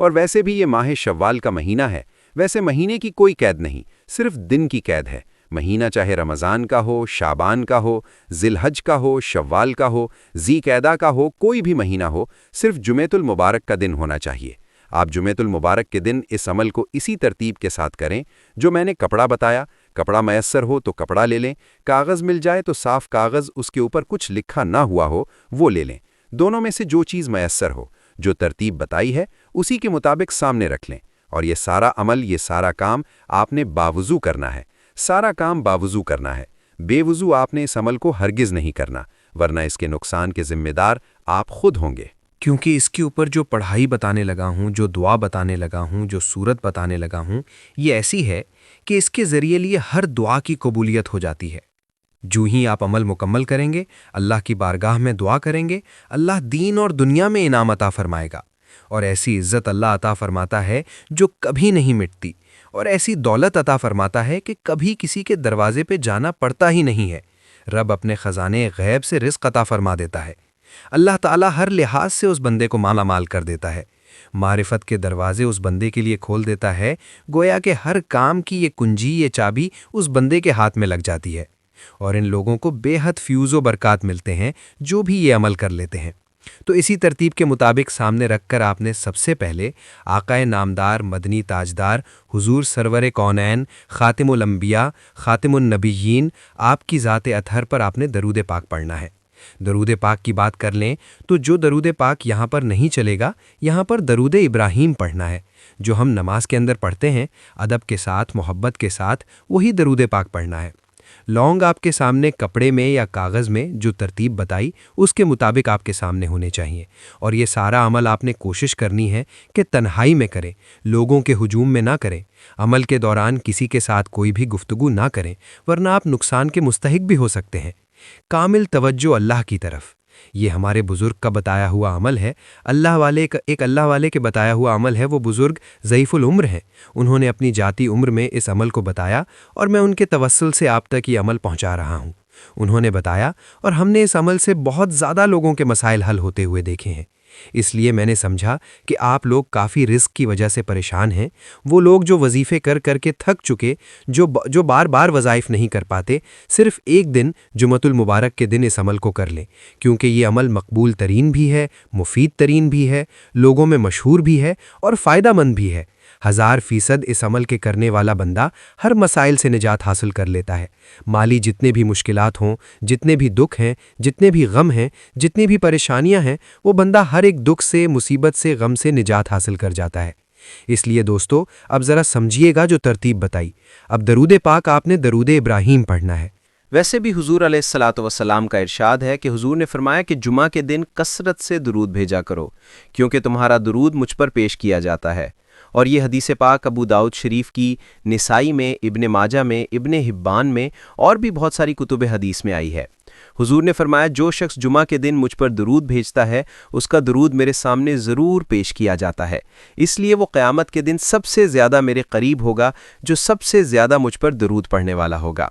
اور ویسے بھی یہ ماہ شوال کا مہینہ ہے، ویسے مہینے کی کوئی قید نہیں، صرف دن کی قید ہے۔ مہینہ چاہے رمضان کا ہو، شعبان کا ہو، ذی الحج کا ہو، شوال کا ہو، ذی قعدہ کا ہو، کوئی بھی مہینہ ہو، صرف جمعۃ المبارک کا دن ہونا چاہیے۔ آپ جمعۃ المبارک کے دن اس عمل کو اسی ترتیب کے ساتھ کریں جو میں نے کپڑا بتایا۔ کپڑا میسر ہو تو کپڑا لے لیں، کاغذ مل جائے تو صاف کاغذ اس کے اوپر کچھ لکھا نہ ہوا ہو وہ لے لیں، دونوں میں سے جو چیز میسر ہو، جو ترتیب بتائی ہے اسی کے مطابق سامنے رکھ لیں، اور یہ سارا عمل، یہ سارا کام آپ نے باوضو کرنا ہے۔ سارا کام باوضو کرنا ہے، بے وضو آپ نے اس عمل کو ہرگز نہیں کرنا، ورنہ اس کے نقصان کے ذمہ دار آپ خود ہوں گے۔ کیونکہ اس کے اوپر جو پڑھائی بتانے لگا ہوں، جو دعا بتانے لگا ہوں، جو سورت بتانے لگا ہوں، یہ ایسی ہے کہ اس کے ذریعے لیے ہر دعا کی قبولیت ہو جاتی ہے۔ جو ہی آپ عمل مکمل کریں گے، اللہ کی بارگاہ میں دعا کریں گے، اللہ دین اور دنیا میں انعام عطا فرمائے گا، اور ایسی عزت اللہ عطا فرماتا ہے جو کبھی نہیں مٹتی، اور ایسی دولت عطا فرماتا ہے کہ کبھی کسی کے دروازے پہ جانا پڑتا ہی نہیں ہے۔ رب اپنے خزانے غیب سے رزق عطا فرما دیتا ہے۔ اللہ تعالیٰ ہر لحاظ سے اس بندے کو مالا مال کر دیتا ہے، معرفت کے دروازے اس بندے کے لیے کھول دیتا ہے، گویا کہ ہر کام کی یہ کنجی، یہ چابی اس بندے کے ہاتھ میں لگ جاتی ہے، اور ان لوگوں کو بے حد فیوز و برکات ملتے ہیں جو بھی یہ عمل کر لیتے ہیں۔ تو اسی ترتیب کے مطابق سامنے رکھ کر آپ نے سب سے پہلے آقائے نامدار، مدنی تاجدار، حضور سرور کونین، خاتم الانبیاء، خاتم النبیین، آپ کی ذات اطہر پر آپ نے درود پاک پڑھنا ہے۔ درود پاک کی بات کر لیں تو جو درود پاک یہاں پر نہیں چلے گا، یہاں پر درود ابراہیم پڑھنا ہے، جو ہم نماز کے اندر پڑھتے ہیں، ادب کے ساتھ، محبت کے ساتھ وہی درود پاک پڑھنا ہے۔ لونگ آپ کے سامنے کپڑے میں یا کاغذ میں جو ترتیب بتائی اس کے مطابق آپ کے سامنے ہونے چاہیے، اور یہ سارا عمل آپ نے کوشش کرنی ہے کہ تنہائی میں کریں، لوگوں کے ہجوم میں نہ کریں۔ عمل کے دوران کسی کے ساتھ کوئی بھی گفتگو نہ کریں، ورنہ آپ نقصان کے مستحق بھی ہو سکتے ہیں۔ کامل توجہ اللہ کی طرف، یہ ہمارے بزرگ کا بتایا ہوا عمل ہے۔ اللہ والے کے بتایا ہوا عمل ہے۔ وہ بزرگ ضعیف العمر ہیں، انہوں نے اپنی جاتی عمر میں اس عمل کو بتایا، اور میں ان کے توسل سے آپ تک یہ عمل پہنچا رہا ہوں۔ انہوں نے بتایا، اور ہم نے اس عمل سے بہت زیادہ لوگوں کے مسائل حل ہوتے ہوئے دیکھے ہیں۔ اس لیے میں نے سمجھا کہ آپ لوگ کافی رزق کی وجہ سے پریشان ہیں، وہ لوگ جو وظیفے کر کر کے تھک چکے، جو بار بار وظائف نہیں کر پاتے، صرف ایک دن جمعۃ المبارک کے دن اس عمل کو کر لیں، کیونکہ یہ عمل مقبول ترین بھی ہے، مفید ترین بھی ہے، لوگوں میں مشہور بھی ہے اور فائدہ مند بھی ہے۔ 1000% اس عمل کے کرنے والا بندہ ہر مسائل سے نجات حاصل کر لیتا ہے۔ مالی جتنے بھی مشکلات ہوں، جتنے بھی دکھ ہیں، جتنے بھی غم ہیں، جتنی بھی پریشانیاں ہیں، وہ بندہ ہر ایک دکھ سے، مصیبت سے، غم سے نجات حاصل کر جاتا ہے۔ اس لیے دوستو، اب ذرا سمجھیے گا جو ترتیب بتائی۔ اب درود پاک آپ نے درود ابراہیم پڑھنا ہے۔ ویسے بھی حضور علیہ الصلاۃ والسلام کا ارشاد ہے کہ حضور نے فرمایا کہ جمعہ کے دن کثرت سے درود بھیجا کرو، کیونکہ تمہارا درود مجھ پر پیش کیا جاتا ہے۔ اور یہ حدیث پاک ابو داؤد شریف کی، نسائی میں، ابن ماجہ میں، ابن حبان میں اور بھی بہت ساری کتب حدیث میں آئی ہے۔ حضور نے فرمایا، جو شخص جمعہ کے دن مجھ پر درود بھیجتا ہے، اس کا درود میرے سامنے ضرور پیش کیا جاتا ہے، اس لیے وہ قیامت کے دن سب سے زیادہ میرے قریب ہوگا جو سب سے زیادہ مجھ پر درود پڑھنے والا ہوگا۔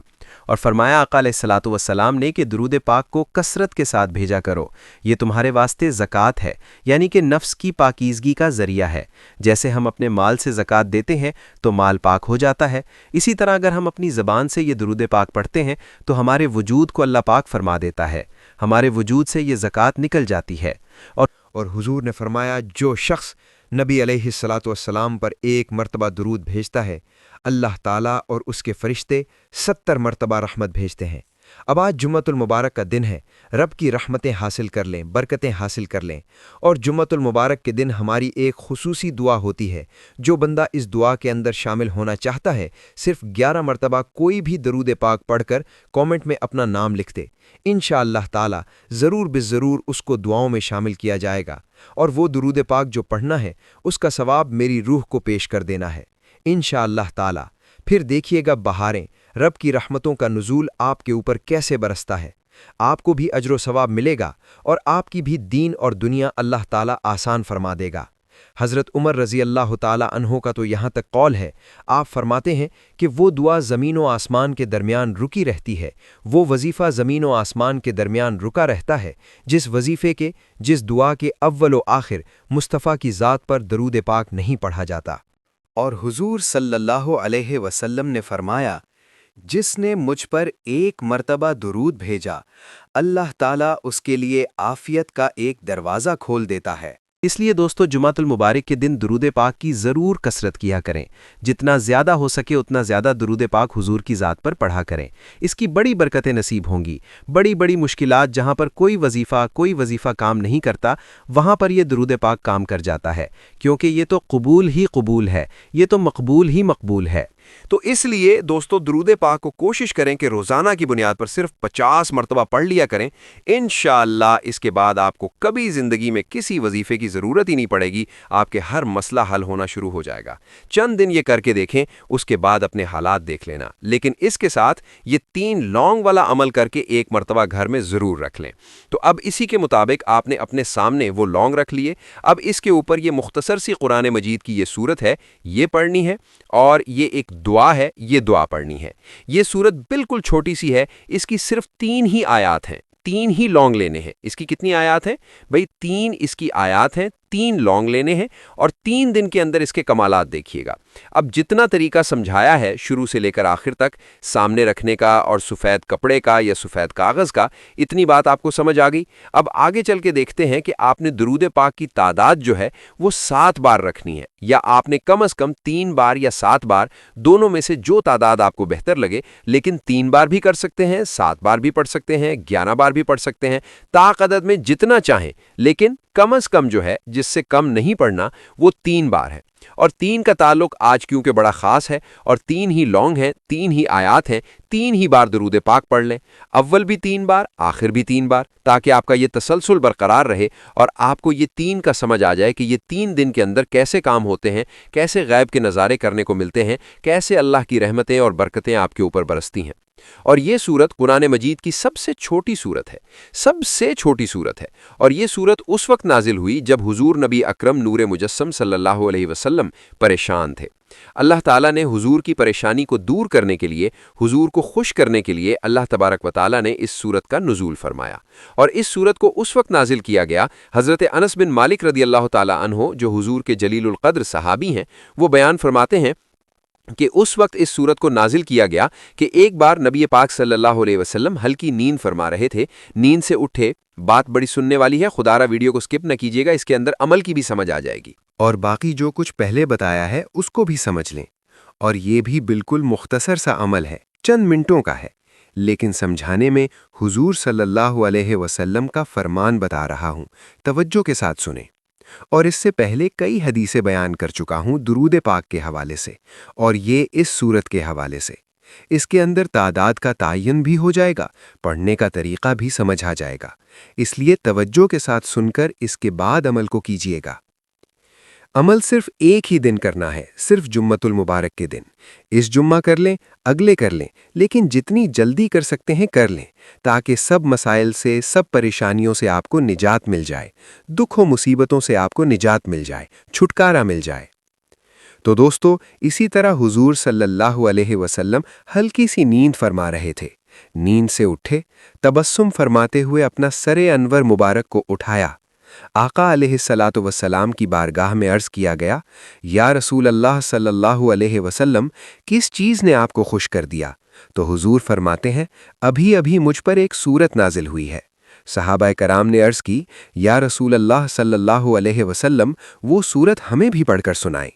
اور فرمایا آقا علیہ الصلاۃ والسلام نے کہ درود پاک کو کثرت کے ساتھ بھیجا کرو، یہ تمہارے واسطے زکوٰۃ ہے، یعنی کہ نفس کی پاکیزگی کا ذریعہ ہے۔ جیسے ہم اپنے مال سے زکوٰۃ دیتے ہیں تو مال پاک ہو جاتا ہے، اسی طرح اگر ہم اپنی زبان سے یہ درود پاک پڑھتے ہیں تو ہمارے وجود کو اللہ پاک فرما دیتا ہے، ہمارے وجود سے یہ زکوٰۃ نکل جاتی ہے۔ اور حضور نے فرمایا، جو شخص نبی علیہ الصلاۃ والسلام پر ایک مرتبہ درود بھیجتا ہے، اللہ تعالیٰ اور اس کے فرشتے 70 مرتبہ رحمت بھیجتے ہیں۔ اب آج جمعۃ المبارک کا دن ہے، رب کی رحمتیں حاصل کر لیں، برکتیں حاصل کر لیں۔ اور جمعۃ المبارک کے دن ہماری ایک خصوصی دعا ہوتی ہے، جو بندہ اس دعا کے اندر شامل ہونا چاہتا ہے، صرف 11 مرتبہ کوئی بھی درود پاک پڑھ کر کامنٹ میں اپنا نام لکھ دے، انشاءاللہ تعالی ضرور بالضرور اس کو دعاؤں میں شامل کیا جائے گا، اور وہ درود پاک جو پڑھنا ہے اس کا ثواب میری روح کو پیش کر دینا ہے انشاءاللہ تعالی۔ پھر دیکھیے گا بہاریں، رب کی رحمتوں کا نزول آپ کے اوپر کیسے برستا ہے، آپ کو بھی اجر و ثواب ملے گا، اور آپ کی بھی دین اور دنیا اللہ تعالی آسان فرما دے گا۔ حضرت عمر رضی اللہ تعالی عنہ کا تو یہاں تک قول ہے، آپ فرماتے ہیں کہ وہ دعا زمین و آسمان کے درمیان رکی رہتی ہے، وہ وظیفہ زمین و آسمان کے درمیان رکا رہتا ہے جس وظیفے کے، جس دعا کے اول و آخر مصطفیٰ کی ذات پر درود پاک نہیں پڑھا جاتا۔ اور حضور صلی اللہ علیہ وسلم نے فرمایا، جس نے مجھ پر ایک مرتبہ درود بھیجا، اللہ تعالیٰ اس کے لیے عافیت کا ایک دروازہ کھول دیتا ہے۔ اس لیے دوستو جمعۃ المبارک کے دن درود پاک کی ضرور کثرت کیا کریں، جتنا زیادہ ہو سکے اتنا زیادہ درود پاک حضور کی ذات پر پڑھا کریں، اس کی بڑی برکتیں نصیب ہوں گی۔ بڑی بڑی مشکلات جہاں پر کوئی وظیفہ کام نہیں کرتا، وہاں پر یہ درود پاک کام کر جاتا ہے، کیونکہ یہ تو قبول ہی قبول ہے، یہ تو مقبول ہی مقبول ہے۔ تو اس لیے دوستو درود پاک کو کوشش کریں کہ روزانہ کی بنیاد پر صرف 50 مرتبہ پڑھ لیا کریں۔ انشاءاللہ اس کے بعد آپ کو کبھی زندگی میں کسی وظیفے کی ضرورت ہی نہیں پڑے گی، آپ کے ہر مسئلہ حل ہونا شروع ہو جائے گا۔ چند دن یہ کر کے دیکھیں، اس کے بعد اپنے حالات دیکھ لینا، لیکن اس کے ساتھ یہ 3 لونگ والا عمل کر کے ایک مرتبہ گھر میں ضرور رکھ لیں۔ تو اب اسی کے مطابق آپ نے اپنے سامنے وہ لونگ رکھ لیے، اب اس کے اوپر یہ مختصر سی قرآن مجید کی یہ سورت ہے، یہ پڑھنی ہے، اور یہ ایک دعا ہے، یہ دعا پڑھنی ہے۔ یہ سورت بالکل چھوٹی سی ہے، اس کی صرف 3 ہی آیات ہیں، 3 ہی لونگ لینے ہیں۔ اس کی کتنی آیات ہیں بھئی؟ 3 اس کی آیات ہیں، 3 لونگ لینے ہیں، اور 3 دن کے اندر اس کے کمالات دیکھیے گا۔ اب جتنا طریقہ سمجھایا ہے شروع سے لے کر آخر تک، سامنے رکھنے کا اور سفید کپڑے کا یا سفید کاغذ کا، اتنی بات آپ کو سمجھ آ گئی۔ اب آگے چل کے دیکھتے ہیں کہ آپ نے درود پاک کی تعداد جو ہے وہ 7 بار رکھنی ہے، یا آپ نے کم از کم 3 بار یا 7 بار، دونوں میں سے جو تعداد آپ کو بہتر لگے، لیکن 3 بار بھی کر سکتے ہیں، 7 بار بھی پڑھ سکتے ہیں، 11 بار بھی پڑھ سکتے ہیں، طاقت میں جتنا چاہیں، لیکن کم از کم جو ہے جس سے کم نہیں پڑھنا وہ 3 بار ہے۔ اور 3 کا تعلق آج کیونکہ بڑا خاص ہے، اور 3 ہی لونگ ہیں، 3 ہی آیات ہیں، 3 ہی بار درود پاک پڑھ لیں، اول بھی 3 بار، آخر بھی 3 بار، تاکہ آپ کا یہ تسلسل برقرار رہے اور آپ کو یہ 3 کا سمجھ آ جائے کہ یہ 3 دن کے اندر کیسے کام ہوتے ہیں، کیسے غیب کے نظارے کرنے کو ملتے ہیں، کیسے اللہ کی رحمتیں اور برکتیں آپ کے اوپر برستی ہیں۔ اور یہ سورت قرآن مجید کی سب سے چھوٹی سورت ہے، سب سے چھوٹی سورت ہے، اور یہ سورت اس وقت نازل ہوئی جب حضور نبی اکرم نور مجسم صلی اللہ علیہ وسلم پریشان تھے۔ اللہ تعالیٰ نے حضور کی پریشانی کو دور کرنے کے لیے، حضور کو خوش کرنے کے لیے اللہ تبارک و تعالیٰ نے اس سورت کا نزول فرمایا، اور اس سورت کو اس وقت نازل کیا گیا۔ حضرت انس بن مالک رضی اللہ تعالیٰ عنہ جو حضور کے جلیل القدر صحابی ہیں، وہ بیان فرماتے ہیں کہ اس وقت اس سورت کو نازل کیا گیا کہ ایک بار نبی پاک صلی اللہ علیہ وسلم ہلکی نیند فرما رہے تھے، نیند سے اٹھے، بات بڑی سننے والی ہے، خدارہ ویڈیو کو سکپ نہ کیجیے گا، اس کے اندر عمل کی بھی سمجھ آ جائے گی، اور باقی جو کچھ پہلے بتایا ہے اس کو بھی سمجھ لیں۔ اور یہ بھی بالکل مختصر سا عمل ہے، چند منٹوں کا ہے، لیکن سمجھانے میں حضور صلی اللہ علیہ وسلم کا فرمان بتا رہا ہوں، توجہ کے ساتھ سنیں۔ اور اس سے پہلے کئی حدیثیں بیان کر چکا ہوں درود پاک کے حوالے سے، اور یہ اس سورت کے حوالے سے۔ اس کے اندر تعداد کا تعین بھی ہو جائے گا، پڑھنے کا طریقہ بھی سمجھ آ جائے گا، اس لیے توجہ کے ساتھ سن کر اس کے بعد عمل کو کیجیے گا۔ عمل صرف ایک ہی دن کرنا ہے، صرف جمعۃ المبارک کے دن۔ اس جمعہ کر لیں، اگلے کر لیں، لیکن جتنی جلدی کر سکتے ہیں کر لیں، تاکہ سب مسائل سے، سب پریشانیوں سے آپ کو نجات مل جائے، دکھ و مصیبتوں سے آپ کو نجات مل جائے، چھٹکارا مل جائے۔ تو دوستو، اسی طرح حضور صلی اللہ علیہ وسلم ہلکی سی نیند فرما رہے تھے، نیند سے اٹھے، تبسم فرماتے ہوئے اپنا سر انور مبارک کو اٹھایا، آقا علیہ الصلاۃ والسلام کی بارگاہ میں عرض کیا گیا، یا رسول اللہ صلی اللہ علیہ وسلم، کس چیز نے آپ کو خوش کر دیا؟ تو حضور فرماتے ہیں، ابھی ابھی مجھ پر ایک سورت نازل ہوئی ہے۔ صحابہ کرام نے عرض کی، یا رسول اللہ صلی اللہ علیہ وسلم، وہ سورت ہمیں بھی پڑھ کر سنائیں۔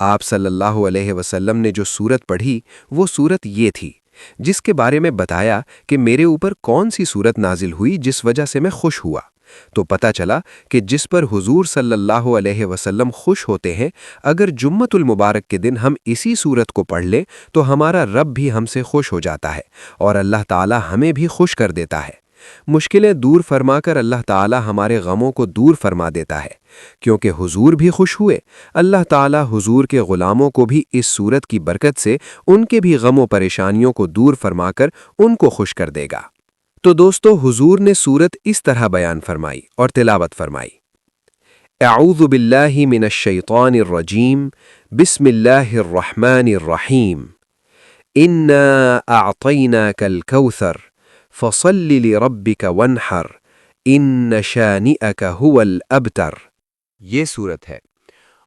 آپ صلی اللہ علیہ وسلم نے جو سورت پڑھی وہ سورت یہ تھی، جس کے بارے میں بتایا کہ میرے اوپر کون سی سورت نازل ہوئی جس وجہ سے میں خوش ہوا۔ تو پتہ چلا کہ جس پر حضور صلی اللہ علیہ وسلم خوش ہوتے ہیں، اگر جمعۃ المبارک کے دن ہم اسی سورت کو پڑھ لیں تو ہمارا رب بھی ہم سے خوش ہو جاتا ہے اور اللہ تعالی ہمیں بھی خوش کر دیتا ہے۔ مشکلیں دور فرما کر اللہ تعالی ہمارے غموں کو دور فرما دیتا ہے، کیونکہ حضور بھی خوش ہوئے، اللہ تعالی حضور کے غلاموں کو بھی اس سورت کی برکت سے ان کے بھی غم و پریشانیوں کو دور فرما کر ان کو خوش کر دے گا۔ تو دوستو، حضور نے سورت اس طرح بیان فرمائی اور تلاوت فرمائی، اعوذ باللہ من الشیطان الرجیم بسم اللہ الرحمن الرحیم انا اعطیناک الکوثر فصل لربک وانحر ان شانئک هو الابتر۔ یہ صورت ہے،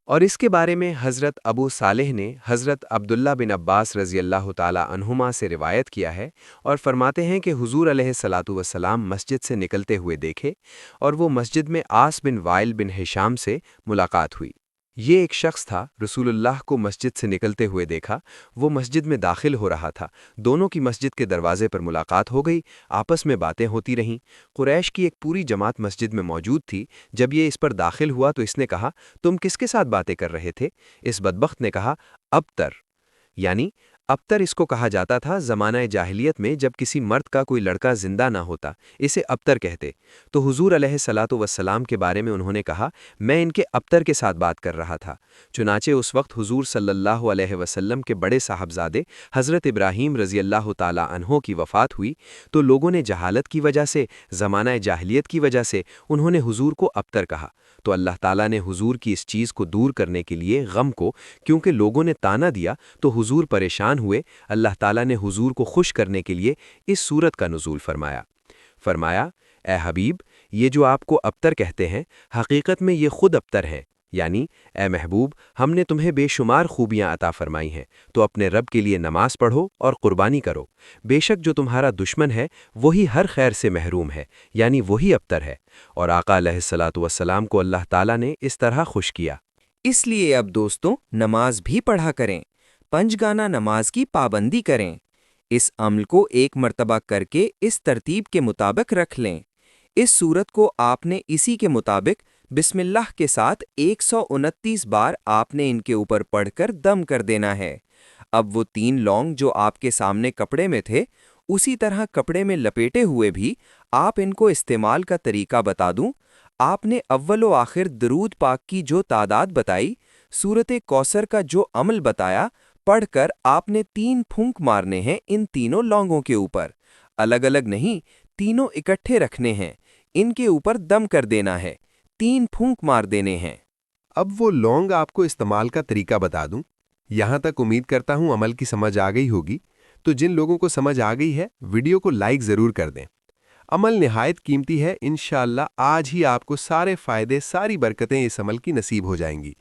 اور اس کے بارے میں حضرت ابو صالح نے حضرت عبداللہ بن عباس رضی اللہ تعالی عنہما سے روایت کیا ہے اور فرماتے ہیں کہ حضور علیہ الصلاۃ والسلام مسجد سے نکلتے ہوئے دیکھے اور وہ مسجد میں عاص بن وائل بن ہشام سے ملاقات ہوئی۔ یہ ایک شخص تھا، رسول اللہ کو مسجد سے نکلتے ہوئے دیکھا، وہ مسجد میں داخل ہو رہا تھا، دونوں کی مسجد کے دروازے پر ملاقات ہو گئی، آپس میں باتیں ہوتی رہیں۔ قریش کی ایک پوری جماعت مسجد میں موجود تھی۔ جب یہ اس پر داخل ہوا تو اس نے کہا، تم کس کے ساتھ باتیں کر رہے تھے؟ اس بدبخت نے کہا، ابتر، یعنی ابتر اس کو کہا جاتا تھا زمانہ جاہلیت میں جب کسی مرد کا کوئی لڑکا زندہ نہ ہوتا، اسے ابتر کہتے۔ تو حضور علیہ الصلاۃ والسلام کے بارے میں انہوں نے کہا، میں ان کے ابتر کے ساتھ بات کر رہا تھا۔ چنانچہ اس وقت حضور صلی اللہ علیہ وسلم کے بڑے صاحبزادے حضرت ابراہیم رضی اللہ تعالی عنہ کی وفات ہوئی، تو لوگوں نے جہالت کی وجہ سے، زمانہ جاہلیت کی وجہ سے انہوں نے حضور کو ابتر کہا۔ تو اللہ تعالیٰ نے حضور کی اس چیز کو دور کرنے کے لیے غم کو، کیونکہ لوگوں نے تانا دیا تو حضور پریشان ہوئے، اللہ تعالیٰ نے حضور کو خوش کرنے کے لیے اس سورت کا نزول فرمایا، اے حبیب، یہ جو آپ کو ابتر کہتے ہیں، حقیقت میں یہ خود ابتر ہیں، یعنی اے محبوب، ہم نے تمہیں بے شمار خوبیاں عطا فرمائی ہیں، تو اپنے رب کے لیے نماز پڑھو اور قربانی کرو۔ بے شک جو تمہارا دشمن ہے وہی ہر خیر سے محروم ہے، یعنی وہی ابتر ہے۔ اور آقا علیہ الصلاۃ والسلام کو اللہ تعالیٰ نے اس طرح خوش کیا۔ اس لیے اب دوستوں نماز بھی پڑھا کریں، پنجگانہ نماز کی پابندی کریں۔ اس عمل کو ایک مرتبہ کر کے اس ترتیب کے مطابق رکھ لیں۔ اس صورت کو آپ نے اسی کے مطابق بسم اللہ کے ساتھ 129 بار آپ نے ان کے اوپر پڑھ کر دم کر دینا ہے۔ اب وہ 3 لونگ جو آپ کے سامنے کپڑے میں تھے، اسی طرح کپڑے میں لپیٹے ہوئے بھی آپ ان کو استعمال کا طریقہ بتا دوں۔ آپ نے اول و آخر درود پاک کی جو تعداد بتائی، سورت کوثر کا جو عمل بتایا، پڑھ کر آپ نے 3 پھونک مارنے ہیں ان تینوں لونگوں کے اوپر، الگ الگ نہیں، تینوں اکٹھے رکھنے ہیں، ان کے اوپر دم کر دینا ہے، 3 پھونک مار دینے ہیں۔ اب وہ لونگ آپ کو استعمال کا طریقہ بتا دوں۔ یہاں تک امید کرتا ہوں عمل کی سمجھ آ گئی ہوگی، تو جن لوگوں کو سمجھ آ گئی ہے ویڈیو کو لائک ضرور کر دیں۔ عمل نہایت قیمتی ہے، انشاءاللہ آج ہی آپ کو سارے فائدے، ساری برکتیں اس عمل کی نصیب ہو جائیں گی۔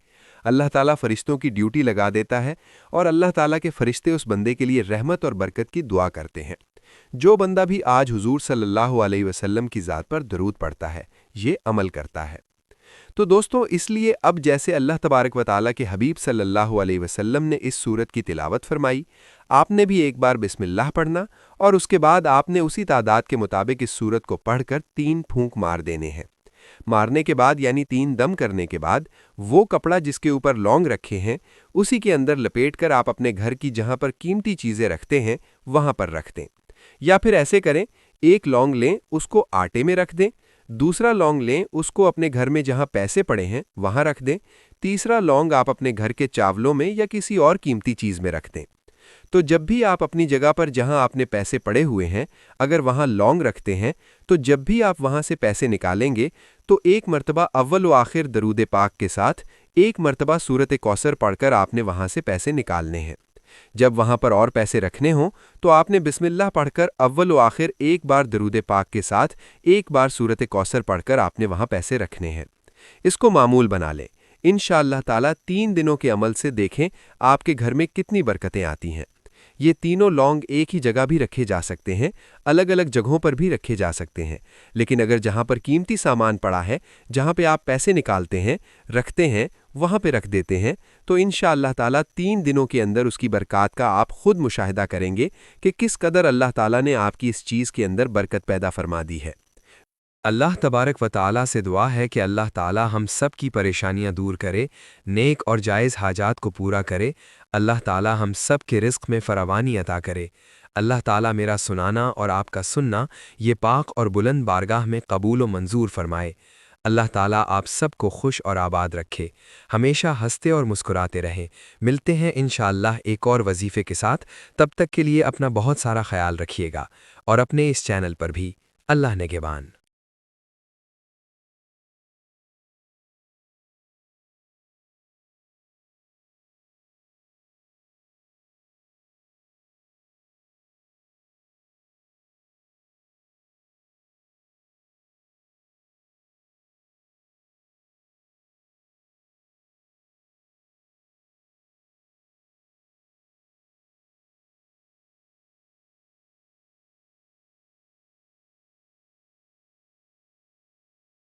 اللہ تعالیٰ فرشتوں کی ڈیوٹی لگا دیتا ہے اور اللہ تعالیٰ کے فرشتے اس بندے کے لیے رحمت اور برکت کی دعا کرتے ہیں۔ جو بندہ بھی آج حضور صلی اللہ علیہ وسلم کی ذات پر درود پڑھتا ہے، یہ عمل کرتا ہے۔ تو دوستوں، اس لیے اب جیسے اللہ تبارک و تعالیٰ کے حبیب صلی اللہ علیہ وسلم نے اس سورت کی تلاوت فرمائی، آپ نے بھی ایک بار بسم اللہ پڑھنا اور اس کے بعد آپ نے اسی تعداد کے مطابق اس سورت کو پڑھ کر 3 پھونک مار دینے ہیں۔ مارنے کے بعد یعنی 3 دم کرنے کے بعد وہ کپڑا جس کے اوپر لونگ رکھے ہیں اسی کے اندر لپیٹ کر آپ اپنے گھر کی جہاں پر قیمتی چیزیں رکھتے ہیں وہاں پر رکھ دیں، یا پھر ایسے کریں، ایک لونگ لیں، اس کو آٹے میں رکھ دیں، دوسرا لونگ لیں، اس کو اپنے گھر میں جہاں پیسے پڑے ہیں وہاں رکھ دیں، تیسرا لونگ آپ اپنے گھر کے چاولوں میں یا کسی اور قیمتی چیز میں رکھ دیں۔ تو جب بھی آپ اپنی جگہ پر جہاں آپ نے پیسے پڑے ہوئے ہیں اگر وہاں لونگ رکھتے ہیں، تو جب بھی آپ وہاں سے پیسے نکالیں گے تو ایک مرتبہ اول و آخر درود پاک کے ساتھ ایک مرتبہ سورت کوثر پڑھ کر آپ نے وہاں سے پیسے نکالنے ہیں۔ جب وہاں پر اور پیسے رکھنے ہوں تو آپ نے بسم اللہ پڑھ کر اول و آخر ایک بار درود پاک کے ساتھ ایک بار سورت کوثر پڑھ کر آپ نے وہاں پیسے رکھنے ہیں۔ اس کو معمول بنا لیں، انشاءاللہ تعالیٰ 3 دنوں کے عمل سے دیکھیں آپ کے گھر میں کتنی برکتیں آتی ہیں۔ یہ تینوں لونگ ایک ہی جگہ بھی رکھے جا سکتے ہیں، الگ الگ جگہوں پر بھی رکھے جا سکتے ہیں، لیکن اگر جہاں پر قیمتی سامان پڑا ہے، جہاں پہ آپ پیسے نکالتے ہیں، رکھتے ہیں، وہاں پہ رکھ دیتے ہیں، تو انشاءاللہ تعالیٰ 3 دنوں کے اندر اس کی برکات کا آپ خود مشاہدہ کریں گے کہ کس قدر اللہ تعالیٰ نے آپ کی اس چیز کے اندر برکت پیدا فرما دی ہے۔ اللہ تبارک و تعالیٰ سے دعا ہے کہ اللہ تعالیٰ ہم سب کی پریشانیاں دور کرے، نیک اور جائز حاجات کو پورا کرے، اللہ تعالیٰ ہم سب کے رزق میں فراوانی عطا کرے۔ اللہ تعالیٰ میرا سنانا اور آپ کا سننا یہ پاک اور بلند بارگاہ میں قبول و منظور فرمائے۔ اللہ تعالیٰ آپ سب کو خوش اور آباد رکھے، ہمیشہ ہنستے اور مسکراتے رہیں۔ ملتے ہیں انشاءاللہ ایک اور وظیفے کے ساتھ، تب تک کے لیے اپنا بہت سارا خیال رکھیے گا، اور اپنے اس چینل پر بھی اللہ نگہبان۔